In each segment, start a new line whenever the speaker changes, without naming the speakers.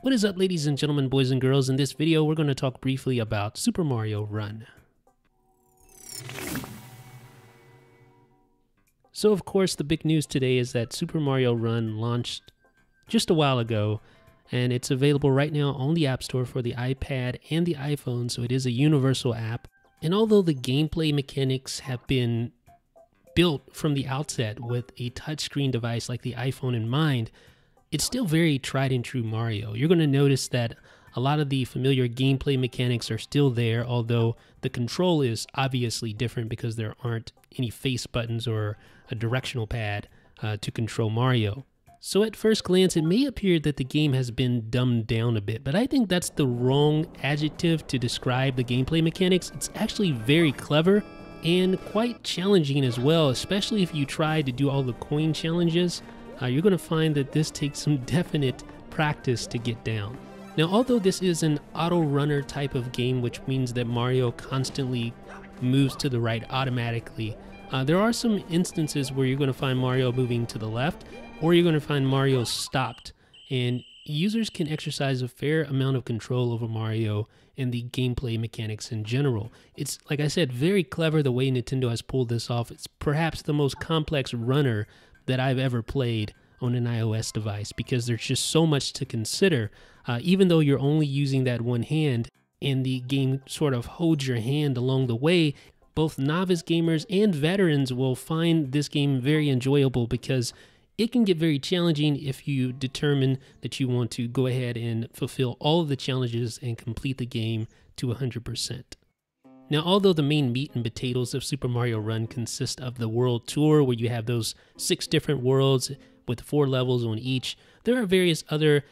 What is up, ladies and gentlemen, boys and girls? In this video, we're going to talk briefly about Super Mario Run. So, of course, the big news today is that Super Mario Run launched just a while ago, and it's available right now on the App Store for the iPad and the iPhone, so it is a universal app. And although the gameplay mechanics have been built from the outset with a touchscreen device like the iPhone in mind, it's still very tried and true Mario. You're going to notice that a lot of the familiar gameplay mechanics are still there, although the control is obviously different because there aren't any face buttons or a directional pad to control Mario. So at first glance, it may appear that the game has been dumbed down a bit, but I think that's the wrong adjective to describe the gameplay mechanics. It's actually very clever and quite challenging as well, especially if you try to do all the coin challenges. You're going to find that this takes some definite practice to get down. Now, although this is an auto runner type of game, which means that Mario constantly moves to the right automatically, there are some instances where you're going to find Mario moving to the left, or you're going to find Mario stopped, and users can exercise a fair amount of control over Mario and the gameplay mechanics in general. It's, like I said, very clever the way Nintendo has pulled this off. It's perhaps the most complex runner that I've ever played on an iOS device, because there's just so much to consider. Even though you're only using that one hand and the game sort of holds your hand along the way, both novice gamers and veterans will find this game very enjoyable because it can get very challenging if you determine that you want to go ahead and fulfill all of the challenges and complete the game to 100%. Now, although the main meat and potatoes of Super Mario Run consist of the World Tour, where you have those 6 different worlds with 4 levels on each, there are various other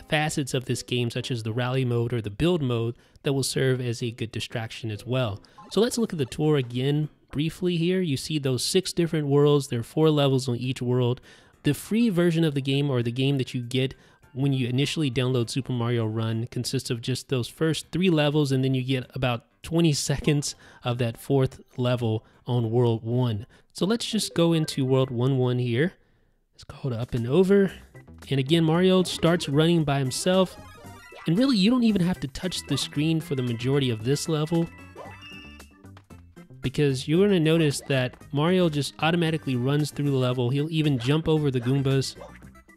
facets of this game, such as the Rally mode or the Build mode, that will serve as a good distraction as well. So let's look at the tour again briefly here. You see those 6 different worlds. There are 4 levels on each world. The free version of the game, or the game that you get when you initially download Super Mario Run, consists of just those first 3 levels, and then you get about 20 seconds of that 4th level on World 1. So let's just go into World 1-1 here. It's called Up and Over. And again, Mario starts running by himself. And really, you don't even have to touch the screen for the majority of this level, because you're going to notice that Mario just automatically runs through the level. He'll even jump over the Goombas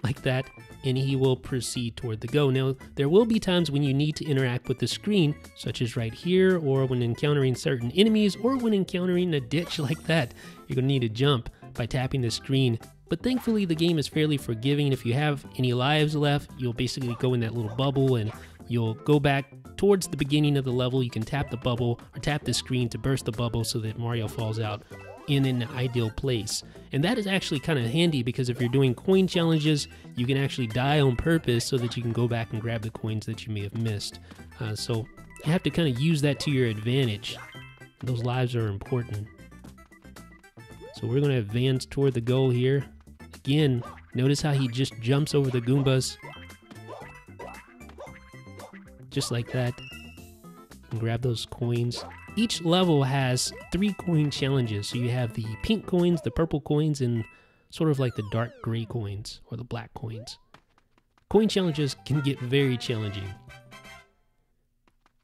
like that, and he will proceed toward the go. Now, there will be times when you need to interact with the screen, such as right here, or when encountering certain enemies, or when encountering a ditch like that. You're going to need to jump by tapping the screen. But thankfully, the game is fairly forgiving. If you have any lives left, you'll basically go in that little bubble and you'll go back towards the beginning of the level. You can tap the bubble or tap the screen to burst the bubble so that Mario falls out in an ideal place. And that is actually kind of handy, because if you're doing coin challenges, you can actually die on purpose so that you can go back and grab the coins that you may have missed. So you have to kind of use that to your advantage. Those lives are important. So we're going to advance toward the goal here. Again, notice how he just jumps over the Goombas. Just like that. And grab those coins. Each level has 3 coin challenges. So you have the pink coins, the purple coins, and sort of like the dark gray coins or the black coins. Coin challenges can get very challenging.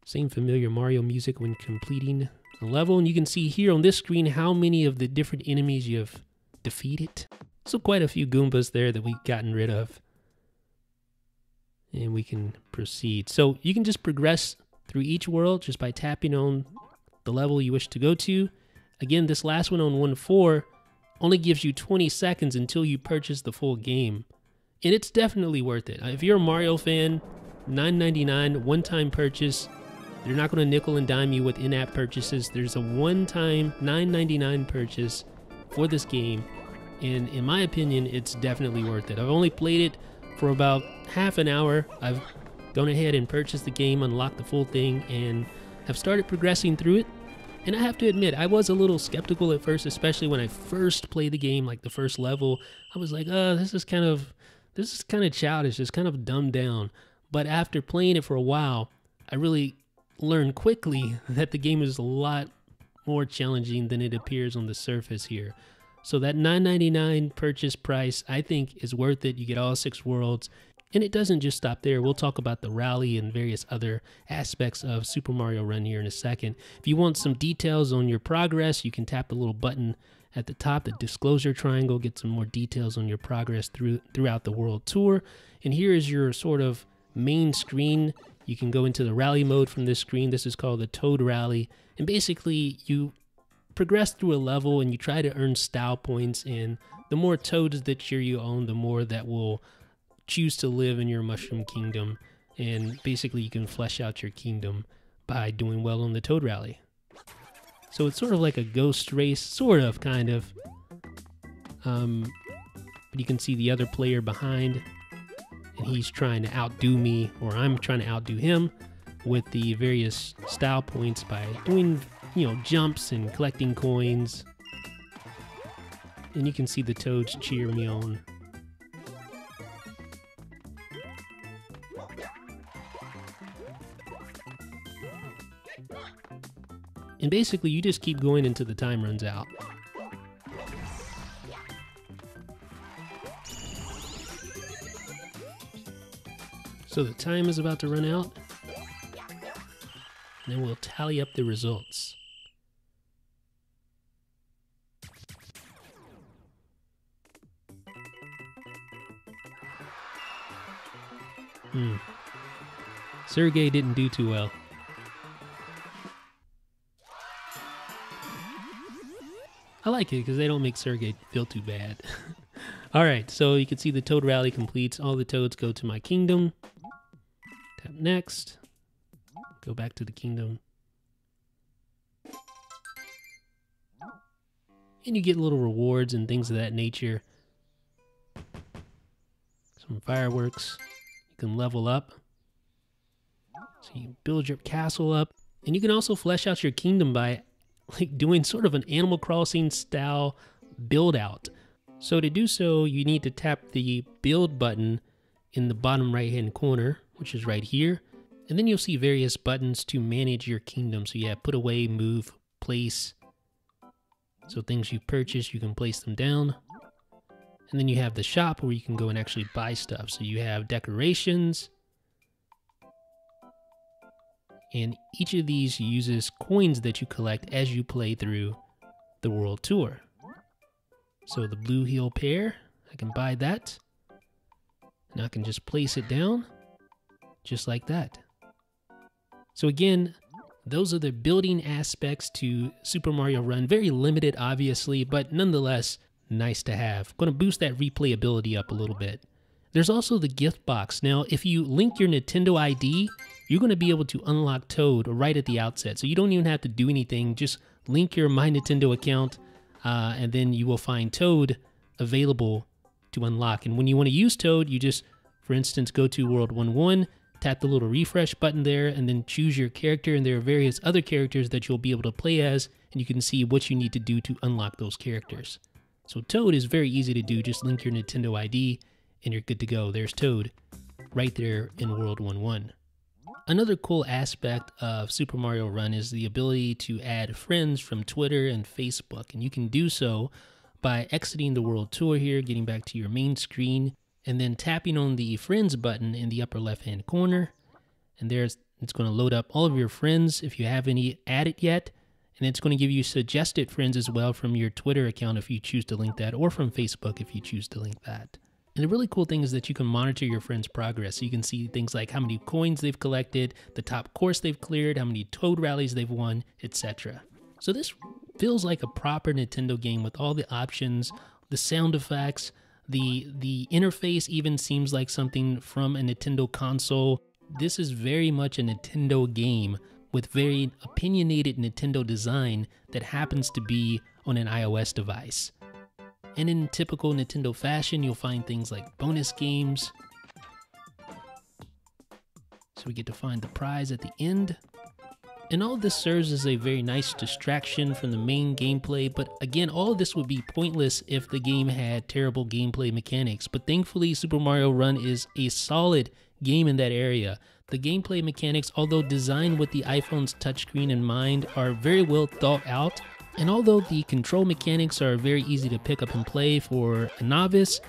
Same familiar Mario music when completing a level. And you can see here on this screen how many of the different enemies you have defeated. So quite a few Goombas there that we've gotten rid of. And we can proceed. So you can just progress through each world just by tapping on the level you wish to go to. Again, this last one on 1-4 only gives you 20 seconds until you purchase the full game. And it's definitely worth it. If you're a Mario fan, $9.99 one-time purchase. They're not going to nickel and dime you with in-app purchases. There's a one-time $9.99 purchase for this game. And in my opinion, it's definitely worth it. I've only played it for about half an hour. I've gone ahead and purchased the game, unlocked the full thing, and have started progressing through it. And I have to admit, I was a little skeptical at first, especially when I first played the game, like the first level. I was like, this is kind of childish. It's kind of dumbed down. But after playing it for a while, I really learned quickly that the game is a lot more challenging than it appears on the surface here. So that $9.99 purchase price, I think, is worth it. You get all 6 worlds. And it doesn't just stop there. We'll talk about the rally and various other aspects of Super Mario Run here in a second. If you want some details on your progress, you can tap the little button at the top, the disclosure triangle, get some more details on your progress throughout the world tour. And here is your sort of main screen. You can go into the rally mode from this screen. This is called the Toad Rally. And basically, you progress through a level and you try to earn style points. And the more toads that you own, the more that will choose to live in your Mushroom Kingdom. And basically, you can flesh out your kingdom by doing well on the Toad Rally. So it's sort of like a ghost race, sort of, kind of. But you can see the other player behind, and he's trying to outdo me, or I'm trying to outdo him with the various style points by doing, jumps and collecting coins. And you can see the toads cheer me on. And basically, you just keep going until the time runs out. So the time is about to run out. And then we'll tally up the results. Sergey didn't do too well. I like it because they don't make Sergey feel too bad. Alright, so you can see the Toad Rally completes. All the toads go to my kingdom. Tap next. Go back to the kingdom. And you get little rewards and things of that nature. Some fireworks. You can level up. So you build your castle up. And you can also flesh out your kingdom by doing sort of an Animal Crossing style build out. So to do so, you need to tap the build button in the bottom right hand corner, which is right here. And then you'll see various buttons to manage your kingdom. So you have put away, move, place. So things you purchase, you can place them down. And then you have the shop where you can go and actually buy stuff. So you have decorations. And each of these uses coins that you collect as you play through the world tour. So the blue heel pear, I can buy that. And I can just place it down, just like that. So again, those are the building aspects to Super Mario Run. Very limited, obviously, but nonetheless, nice to have. Going to boost that replayability up a little bit. There's also the gift box. Now, if you link your Nintendo ID, you're going to be able to unlock Toad right at the outset. So you don't even have to do anything. Just link your My Nintendo account, and then you will find Toad available to unlock. And when you want to use Toad, you just, for instance, go to World 1-1, tap the little refresh button there, and then choose your character. And there are various other characters that you'll be able to play as, and you can see what you need to do to unlock those characters. So Toad is very easy to do. Just link your Nintendo ID, and you're good to go. There's Toad right there in World 1-1. Another cool aspect of Super Mario Run is the ability to add friends from Twitter and Facebook. And you can do so by exiting the world tour here, getting back to your main screen, and then tapping on the friends button in the upper left-hand corner. And it's going to load up all of your friends if you have any added yet. And it's going to give you suggested friends as well from your Twitter account if you choose to link that, or from Facebook if you choose to link that. And the really cool thing is that you can monitor your friends' progress. So you can see things like how many coins they've collected, the top course they've cleared, how many Toad rallies they've won, etc. So this feels like a proper Nintendo game with all the options, the sound effects, the interface even seems like something from a Nintendo console. This is very much a Nintendo game with very opinionated Nintendo design that happens to be on an iOS device. And in typical Nintendo fashion, you'll find things like bonus games. So we get to find the prize at the end. And all of this serves as a very nice distraction from the main gameplay, but again, all of this would be pointless if the game had terrible gameplay mechanics. But thankfully, Super Mario Run is a solid game in that area. The gameplay mechanics, although designed with the iPhone's touchscreen in mind, are very well thought out. And although the control mechanics are very easy to pick up and play for a novice,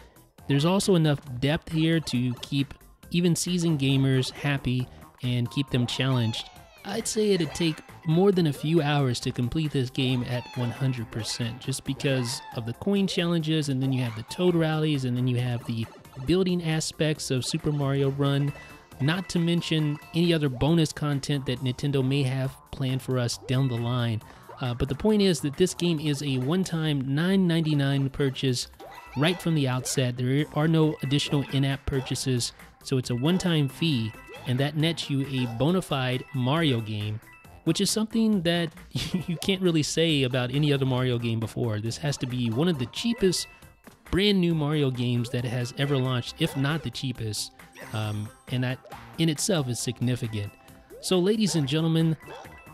there's also enough depth here to keep even seasoned gamers happy and keep them challenged, I'd say it'd take more than a few hours to complete this game at 100%, just because of the coin challenges, and then you have the Toad rallies, and then you have the building aspects of Super Mario Run, not to mention any other bonus content that Nintendo may have planned for us down the line. But the point is that this game is a one-time $9.99 purchase right from the outset. There are no additional in-app purchases, so it's a one-time fee, and that nets you a bona fide Mario game, which is something that you can't really say about any other Mario game before. This has to be one of the cheapest brand new Mario games that has ever launched, if not the cheapest, and that in itself is significant. So ladies and gentlemen,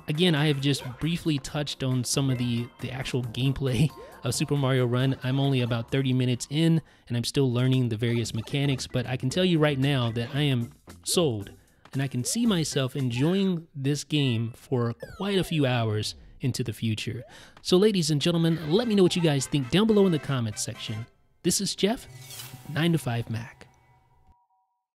again, I have just briefly touched on some of the actual gameplay of Super Mario Run. I'm only about 30 minutes in, and I'm still learning the various mechanics, but I can tell you right now that I am sold, and I can see myself enjoying this game for quite a few hours into the future. So ladies and gentlemen, let me know what you guys think down below in the comments section. This is Jeff, 9to5Mac.